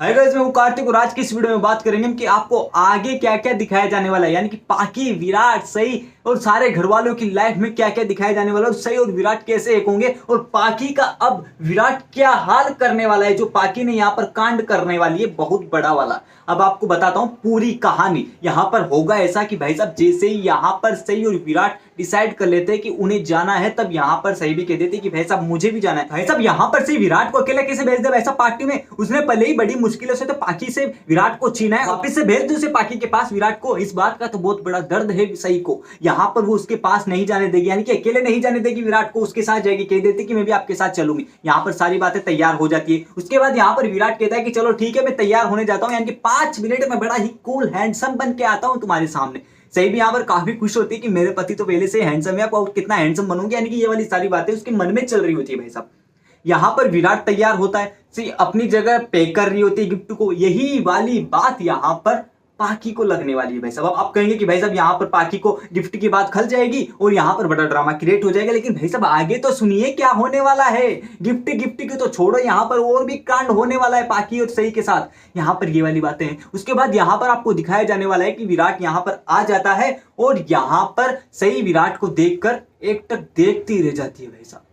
Hi guys, मैं हूं कार्तिक और आज की इस वीडियो में बात करेंगे हम कि आपको आगे क्या क्या दिखाया जाने वाला है। यानी कि पाकी, विराट, सही और सारे घर वालों की लाइफ में क्या क्या दिखाया जाने वाला है और सही और विराट कैसे एक होंगे और पाकी का अब विराट क्या हाल करने वाला है। जो पाकी ने यहाँ पर कांड करने वाली है बहुत बड़ा वाला। अब आपको बताता हूं पूरी कहानी। यहाँ पर होगा ऐसा कि भाई साहब जैसे ही यहाँ पर सही और विराट डिसाइड कर लेते हैं कि उन्हें जाना है, तब यहाँ पर सही भी कह देते कि भाई साहब मुझे भी जाना है। भाई साहब यहाँ पर सही विराट को अकेला कैसे भेज दे? वैसा पार्टी में उसने पहले ही बड़ी मुश्किलों से तो पाकी से विराट को छीना है, वापिस से भेज दे उसे पाकी के पास विराट को। इस बात का तो बहुत बड़ा दर्द है सही को। यहाँ पर वो उसके पास नहीं जाने देगी, यानी कि अकेले नहीं जाने देगी विराट को, उसके साथ जाएगी, कह देती कि मैं भी आपके साथ चलूंगी। यहाँ पर सारी बातें तैयार हो जाती है। उसके बाद यहाँ पर विराट कहता है कि चलो ठीक है मैं तैयार होने जाता हूँ, यानी कि 5 मिनट में बड़ा ही कूल हैंडसम बन के आता हूँ तुम्हारे सामने। सही भी यहाँ पर काफी खुश होती है कि मेरे पति तो पहले से हैंडसम है, अब कितना हैंडसम बनूंगी, यानी कि ये वाली सारी बातें उसके मन में चल रही होती है। भाई साहब यहाँ पर विराट तैयार होता है, सी अपनी जगह पैक कर रही होती है गिफ्ट को। यही वाली बात यहाँ पर पाकी को लगने वाली है। भाई साहब अब आप कहेंगे कि भाई साहब यहाँ पर पाकी को गिफ्ट की बात खल जाएगी और यहाँ पर बड़ा ड्रामा क्रिएट हो जाएगा, लेकिन भाई साहब आगे तो सुनिए क्या होने वाला है। गिफ्ट गिफ्ट की तो छोड़ो, यहाँ पर और भी कांड होने वाला है पाकी और सही के साथ। यहाँ पर ये वाली बातें हैं। उसके बाद यहाँ पर आपको दिखाया जाने वाला है कि विराट यहाँ पर आ जाता है और यहाँ पर सही विराट को देखकर एकटक देखती रह जाती है। भाई साहब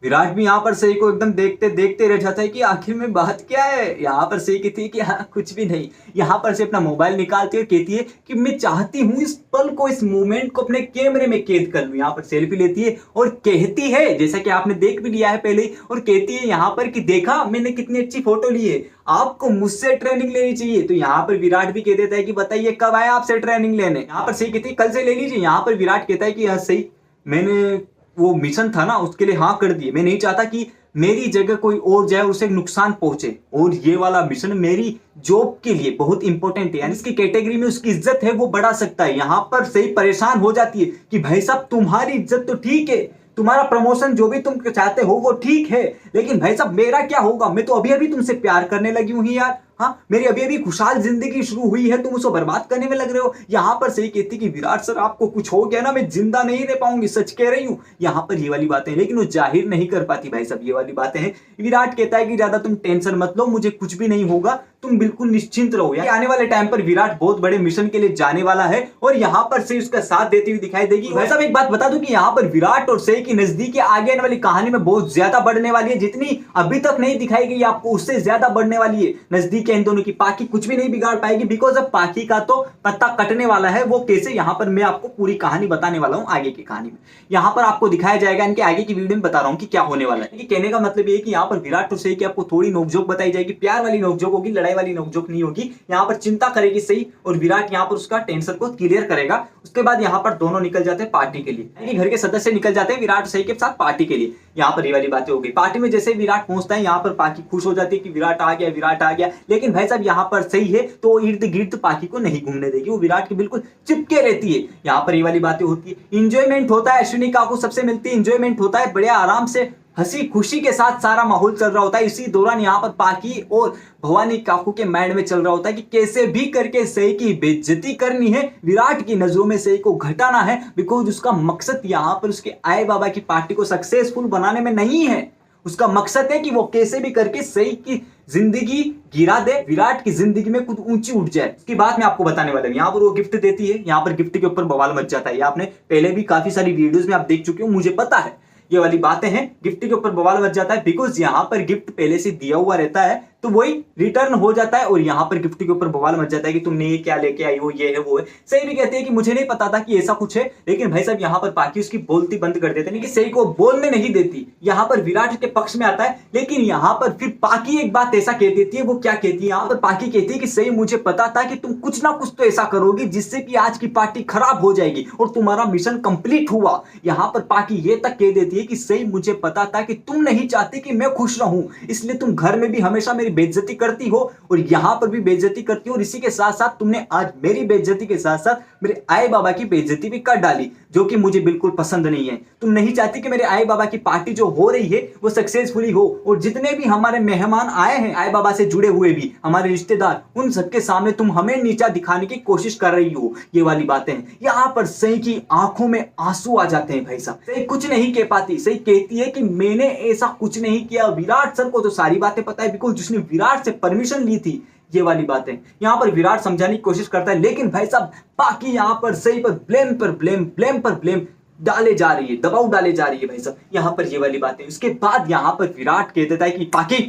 विराट भी यहाँ पर सही को एकदम देखते देखते रह जाता है कि आखिर में बात क्या है। यहाँ पर सही कहती है कि हाँ कुछ भी नहीं। यहाँ पर से अपना मोबाइल निकालती है, कहती है कि मैं चाहती हूँ इस पल को, इस मोमेंट को अपने कैमरे में कैद कर लूँ। यहाँ पर सेल्फी लेती है और कहती है, जैसा कि आपने देख भी लिया है पहले, और कहती है यहाँ पर कि देखा मैंने कितनी अच्छी फोटो ली है, आपको मुझसे ट्रेनिंग लेनी चाहिए। तो यहाँ पर विराट भी कह देता है कि बताइए कब आए आपसे ट्रेनिंग लेने। यहाँ पर सही कहती है कल से ले लीजिए। यहाँ पर विराट कहता है कि हाँ सही, मैंने वो मिशन था ना उसके लिए हाँ कर दिए, मैं नहीं चाहता कि मेरी जगह कोई और जाए और उसे नुकसान पहुंचे, और ये वाला मिशन मेरी जॉब के लिए बहुत इंपॉर्टेंट है, यानी इसकी कैटेगरी में उसकी इज्जत है वो बढ़ा सकता है। यहाँ पर सही परेशान हो जाती है कि भाई साहब तुम्हारी इज्जत तो ठीक है, तुम्हारा प्रमोशन जो भी तुम चाहते हो वो ठीक है, लेकिन भाई साहब मेरा क्या होगा? मैं तो अभी अभी तुमसे प्यार करने लगी हूँ यार। हाँ मेरी अभी अभी खुशहाल जिंदगी शुरू हुई है, तुम उसको बर्बाद करने में लग रहे हो। यहाँ पर सही कहती कि विराट सर आपको कुछ हो गया ना, मैं जिंदा नहीं रह पाऊंगी, सच कह रही हूँ। यहाँ पर ये वाली बातें, लेकिन वो जाहिर नहीं कर पाती। भाई साहब ये वाली बातें हैं। विराट कहता है कि ज्यादा तुम टेंशन मत लो, मुझे कुछ भी नहीं होगा, तुम बिल्कुल निश्चिंत रहो। यानी आने वाले टाइम पर विराट बहुत बड़े मिशन के लिए जाने वाला है और यहाँ पर से उसका साथ देती हुई दिखाई देगी। भाई साहब एक बात बता दूं कि यहाँ पर विराट और सही की नजदीकी आगे आने वाली कहानी में बहुत ज्यादा बढ़ने वाली है। जितनी अभी तक नहीं दिखाई गई आपको उससे ज्यादा बढ़ने वाली है नजदीकी इन दोनों की। पाकी कुछ भी नहीं बिगाड़ पाएगी, बिकॉज अब पाकी का तो पत्ता कटने वाला है। वो कैसे, यहाँ पर मैं आपको पूरी कहानी बताने वाला हूँ आगे की कहानी में। यहाँ पर आपको दिखाया जाएगा, इनके आगे की वीडियो में बता रहा हूँ कि क्या होने वाला है। कहने का मतलब ये है कि यहाँ पर विराट और सही की आपको थोड़ी नोकझोंक बताई जाएगी, प्यार वाली नोकझोंक होगी, लड़ाई वाली नोकझोंक नहीं होगी। यहाँ पर चिंता करेगी सही और विराट यहाँ पर उसका टेंशन को क्लियर करेगा। उसके बाद यहाँ पर दोनों निकल जाते हैं पार्टी के लिए, यानी घर के सदस्य निकल जाते हैं विराट सही के साथ पार्टी के लिए। यहाँ पर ये वाली बातें हो गई। पार्टी में जैसे विराट पहुंचता है यहाँ पर पाकी खुश हो जाती है कि विराट आ गया, विराट आ गया। लेकिन भाई साहब यहाँ पर सही है तो इर्द गिर्द पाकी को नहीं घूमने देगी, वो विराट के बिल्कुल चिपके रहती है। यहाँ पर ये वाली बातें होती है। इंजॉयमेंट होता है, अश्विनी काकू सबसे मिलती है, इंजॉयमेंट होता है, बढ़िया आराम से हंसी खुशी के साथ सारा माहौल चल रहा होता है। इसी दौरान यहाँ पर पाकी और भवानी काकू के माइंड में चल रहा होता है कि कैसे भी करके सही की बेइज्जती करनी है, विराट की नजरों में सही को घटाना है, बिकॉज उसका मकसद यहाँ पर उसके आए बाबा की पार्टी को सक्सेसफुल बनाने में नहीं है। उसका मकसद है कि वो कैसे भी करके सही की जिंदगी गिरा दे, विराट की जिंदगी में खुद ऊंची उठ जाए। इसकी बात मैं आपको बताने वाला हूं। यहाँ पर वो गिफ्ट देती है, यहाँ पर गिफ्ट के ऊपर बवाल मच जाता है। ये आपने पहले भी काफी सारी वीडियोस में आप देख चुके हो, मुझे पता है ये वाली बातें हैं। गिफ्ट के ऊपर बवाल मच जाता है बिकॉज यहाँ पर गिफ्ट पहले से दिया हुआ रहता है तो वही रिटर्न हो जाता है, और यहाँ पर गिफ्ट के ऊपर बवाल मच जाता है कि तुमने ये क्या लेके आई हो, ये है वो है। सही भी कहते हैं कि मुझे नहीं पता था कि ऐसा कुछ है, लेकिन भाई साहब यहाँ पर पाकी उसकी बोलती बंद कर देते हैं कि सही को बोलने नहीं देती। यहाँ पर विराट के पक्ष में आता है, लेकिन यहाँ पर फिर पाकी एक बात ऐसा कह देती है। वो क्या कहती है? यहाँ पर पाकी कहती है कि सही मुझे पता था कि तुम कुछ ना कुछ तो ऐसा करोगी जिससे कि आज की पार्टी खराब हो जाएगी और तुम्हारा मिशन कंप्लीट हुआ। यहाँ पर पाकी ये तक कह देती है कि सही मुझे पता था कि तुम नहीं चाहती कि मैं खुश रहूं, इसलिए तुम घर में भी हमेशा मेरी बेइज्जती करती हो और यहां पर भी बेइज्जती करती हो, और इसी के साथ साथ तुमने आज मेरी बेइज्जती के साथ साथ मेरे आए बाबा की बेइज्जती भी कर डाली, जो कि मुझे बिल्कुल पसंद नहीं है। तुम नहीं चाहती कि मेरे आए बाबा की पार्टी जो हो रही है वो सक्सेसफुली हो, और जितने भी हमारे मेहमान आए हैं आए बाबा से जुड़े हुए भी हमारे रिश्तेदार, उन सबके सामने तुम हमें नीचा दिखाने की कोशिश कर रही हो। ये वाली बातें हैं। यहां पर सही की आंखों में आंसू आ जाते हैं। भाई साहब सही कुछ नहीं कह पाती, सही कहती है कि मैंने ऐसा कुछ नहीं किया। विराट सर को तो सारी बातें पता है, बिकॉज उसने विराट से परमिशन ली थी। ये वाली बातें यहाँ पर विराट समझाने की कोशिश करता है, लेकिन भाई साहब पाकी यहाँ पर सही पर ब्लेम पर ब्लेम डाले जा रही है, दबाव डाले जा रही है भाई साहब यहाँ पर ये वाली बातें। उसके बाद यहाँ पर विराट कह देता है कि पाकी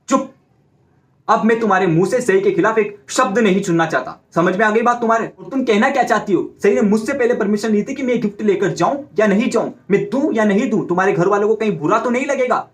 चुप, अब मैं तुम्हारे मुंह से सही के खिलाफ एक शब्द नहीं सुनना चाहता। समझ में आ गई बात तुम्हारे? और तुम कहना क्या चाहती हो? सही ने मुझसे पहले परमिशन ली थी कि मैं गिफ्ट लेकर जाऊं या नहीं जाऊं, मैं दूं या नहीं दूं, तुम्हारे घर वालों को कहीं बुरा तो नहीं लगेगा?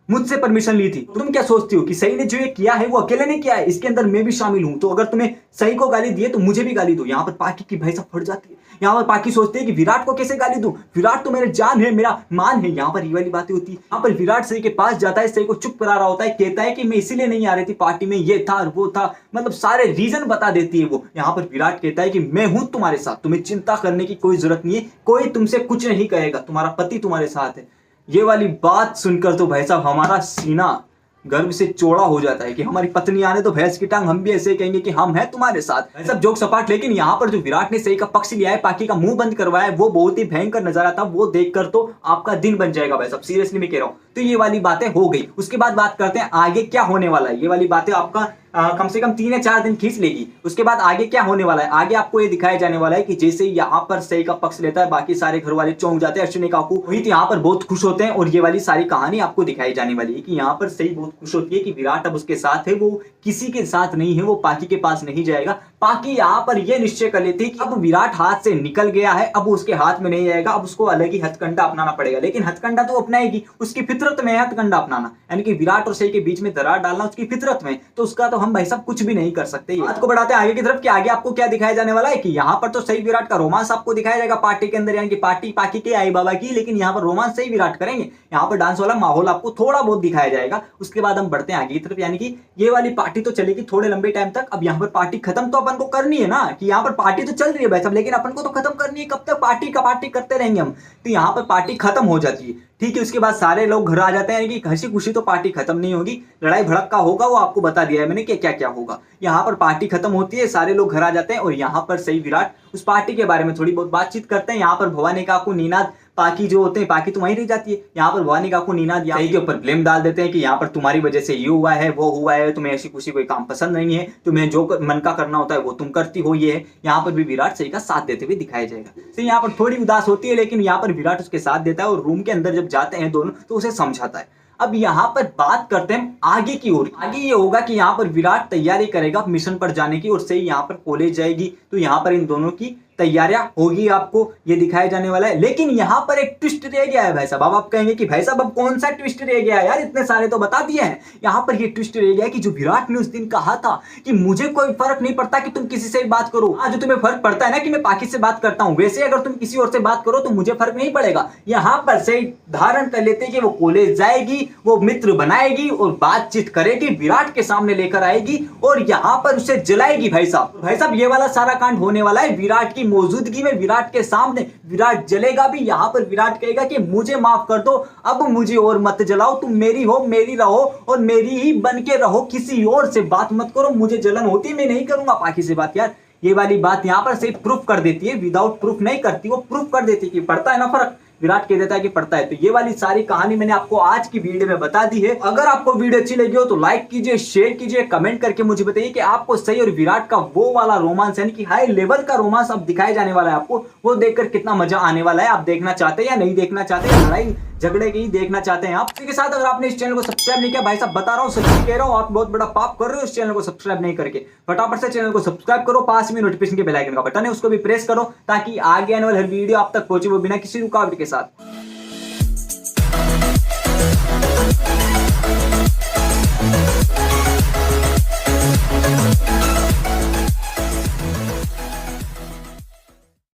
मुझसे परमिशन ली थी। तुम क्या सोचती हो कि सही ने जो ये किया है वो अकेले ने किया है? इसके अंदर मैं भी शामिल हूं, तो अगर तुम्हें सही को गाली दिए तो मुझे भी गाली दो। यहाँ पर पाकी की भाई साहब फट जाती है। यहाँ पर पाकी सोचती है कि विराट को कैसे गाली दूं, विराट तो मेरे जान है, मेरा मान है। यहाँ पर ये वाली बातें होती है। यहाँ पर विराट सही के पास जाता है, सही को चुप करा रहा होता है, कहता है कि मैं इसीलिए नहीं आ रही थी पार्टी में, ये था वो था, मतलब सारे रीजन बता देती है वो। यहाँ पर विराट कहता है कि मैं हूं तुम्हारे साथ, तुम्हें चिंता करने की कोई जरूरत नहीं है, कोई तुमसे कुछ नहीं कहेगा, तुम्हारा पति तुम्हारे साथ है। ये वाली बात सुनकर तो भाई साहब हमारा सीना गर्व से चौड़ा हो जाता है कि हमारी पत्नी आने तो भैंस की टांग, हम भी ऐसे कहेंगे कि हम हैं तुम्हारे साथ। सब जोक सपाट। लेकिन यहाँ पर जो विराट ने सही का पक्ष लिया है, पाकी का मुंह बंद करवाया है, वो बहुत ही भयंकर नजारा था। वो देखकर तो आपका दिन बन जाएगा भाई साहब, सीरियसली मैं कह रहा हूँ। तो ये वाली बातें हो गई। उसके बाद बात करते हैं आगे क्या होने वाला है। ये वाली बातें आपका कम से कम 3 या 4 दिन खींच लेगी। उसके बाद आगे क्या होने वाला है, आगे आपको ये दिखाया जाने वाला है कि जैसे यहाँ पर सही का पक्ष लेता है, बाकी सारे घर वाले चौंक जाते हैं। अश्विनी काकू रोहित यहाँ पर बहुत खुश होते हैं और ये वाली सारी कहानी आपको दिखाई जाने वाली है कि यहाँ पर सही बहुत खुश होती है कि विराट अब उसके साथ है, वो किसी के साथ नहीं है, वो पाकी के पास नहीं जाएगा। पाकी यहाँ पर यह निश्चय कर लेती है कि अब विराट हाथ से निकल गया है, अब उसके हाथ में नहीं आएगा, अब उसको अलग ही हथकंडा अपनाना पड़ेगा। लेकिन हथकंडा तो अपनाएगी, उसकी फितरत में है हथकंडा अपनाना, यानी कि विराट और सही के बीच में दरार डालना उसकी फितरत में, तो उसका तो हम भाई साहब कुछ भी नहीं कर सकते। बात को बढ़ाते हैं आगे की तरफ कि आगे आपको क्या दिखाया जाने वाला है कि यहाँ पर तो सही विराट का रोमांस आपको दिखाया जाएगा पार्टी के अंदर, यानी कि पार्टी पाकी के आई बाबा की, लेकिन यहाँ पर रोमांस सही विराट करेंगे। यहाँ पर डांस वाला माहौल आपको थोड़ा बहुत दिखाया जाएगा। उसके बाद हम बढ़ते हैं आगे की तरफ, यानी कि ये वाली पार्टी तो चलेगी थोड़े लंबे टाइम तक। अब यहाँ पर पार्टी खत्म तो अपन को करनी है ना, कि यहाँ पर पार्टी तो चल रही है भाई साहब, लेकिन अपन को तो खत्म करनी है। कब तक पार्टी का पार्टी करते रहेंगे हम? तो यहाँ पर पार्टी खत्म हो जाती है, ठीक है। उसके बाद सारे लोग घर आ जाते हैं, यानी कि हंसी खुशी तो पार्टी खत्म नहीं होगी, लड़ाई भड़का होगा, वो आपको बता दिया है मैंने कि क्या क्या होगा। यहाँ पर पार्टी खत्म होती है, सारे लोग घर आ जाते हैं और यहाँ पर सही विराट उस पार्टी के बारे में थोड़ी बहुत बातचीत करते हैं। यहाँ पर भवानी काकू, नीनाद, पाकी जो होते हैं, पाकी तो वहीं रह जाती है। यहाँ पर भवानी काकू, नीनाद सही के ऊपर ब्लेम डाल देते हैं कि यहाँ पर तुम्हारी वजह से ये हुआ है, वो हुआ है, तुम्हें ऐसी खुशी कोई काम पसंद नहीं है, तुम्हें जो मन का करना होता है वो तुम करती हो। ये है यहाँ पर भी विराट सही का साथ देते हुए दिखाया जाएगा। सही यहाँ पर थोड़ी उदास होती है, लेकिन यहाँ पर विराट उसके साथ देता है और रूम के अंदर जब जाते हैं दोनों तो उसे समझाता है। अब यहाँ पर बात करते हैं आगे की ओर। आगे ये होगा कि यहाँ पर विराट तैयारी करेगा मिशन पर जाने की और सही यहाँ पर कॉलेज जाएगी, तो यहाँ पर इन दोनों की तैयारियां होगी, आपको ये दिखाया जाने वाला है। लेकिन यहाँ पर एक ट्विस्ट रह गया है भाई साहब। अब आप कहेंगे कि भाई साहब अब कौन सा ट्विस्ट रह गया है यार, इतने सारे तो बता दिए हैं। यहाँ पर ये ट्विस्ट रह गया है कि जो विराट ने उस दिन कहा था कि मुझे कोई फर्क नहीं पड़ता कि तुम किसी से भी बात करो, आज जो तुम्हें फर्क पड़ता है ना कि मैं पाकी से बात करता हूँ, वैसे अगर तुम किसी और से बात करो तो मुझे फर्क नहीं पड़ेगा। यहाँ पर सही धारण कर लेते कि वो कॉलेज जाएगी, वो मित्र बनाएगी और बातचीत करेगी, विराट के सामने लेकर आएगी और यहाँ पर उसे जलाएगी भाई साहब। भाई साहब ये वाला सारा कांड होने वाला है विराट की मौजूदगी में, विराट के सामने। विराट जलेगा भी, यहाँ पर विराट कहेगा कि मुझे माफ कर दो, अब मुझे और मत जलाओ, तुम मेरी हो, मेरी रहो और मेरी ही बन के रहो, किसी और से बात मत करो, मुझे जलन होती है, मैं नहीं करूंगा पाकी से बात। यार ये वाली बात यहाँ पर सही प्रूफ कर देती है, विदाउट प्रूफ नहीं करती, वो प्रूफ कर देती है कि पड़ता है ना फर्क, विराट कह देता है कि पड़ता है। तो ये वाली सारी कहानी मैंने आपको आज की वीडियो में बता दी है। अगर आपको वीडियो अच्छी लगी हो तो लाइक कीजिए, शेयर कीजिए, कमेंट करके मुझे बताइए कि आपको सही और विराट का वो वाला रोमांस, यानी कि हाई लेवल का रोमांस अब दिखाया जाने वाला है, आपको वो देखकर कितना मजा आने वाला है। आप देखना चाहते हैं या नहीं देखना चाहते, लड़ाई झगड़े की देखना चाहते हैं आप? इसी के साथ अगर आपने इस चैनल को सब्सक्राइब नहीं किया, भाई साहब बता रहा हूँ, सच कह रहा हूँ, आप बहुत बड़ा पाप कर रहे हो इस चैनल को सब्सक्राइब नहीं करके। फटाफट से चैनल को सब्सक्राइब करो, पास में नोटिफिकेशन के बेल आइकन का बटन है उसको भी प्रेस करो, ताकि आगे आने वाली हर वीडियो आप तक पहुंचे वो बिना किसी रुकावट के साथ।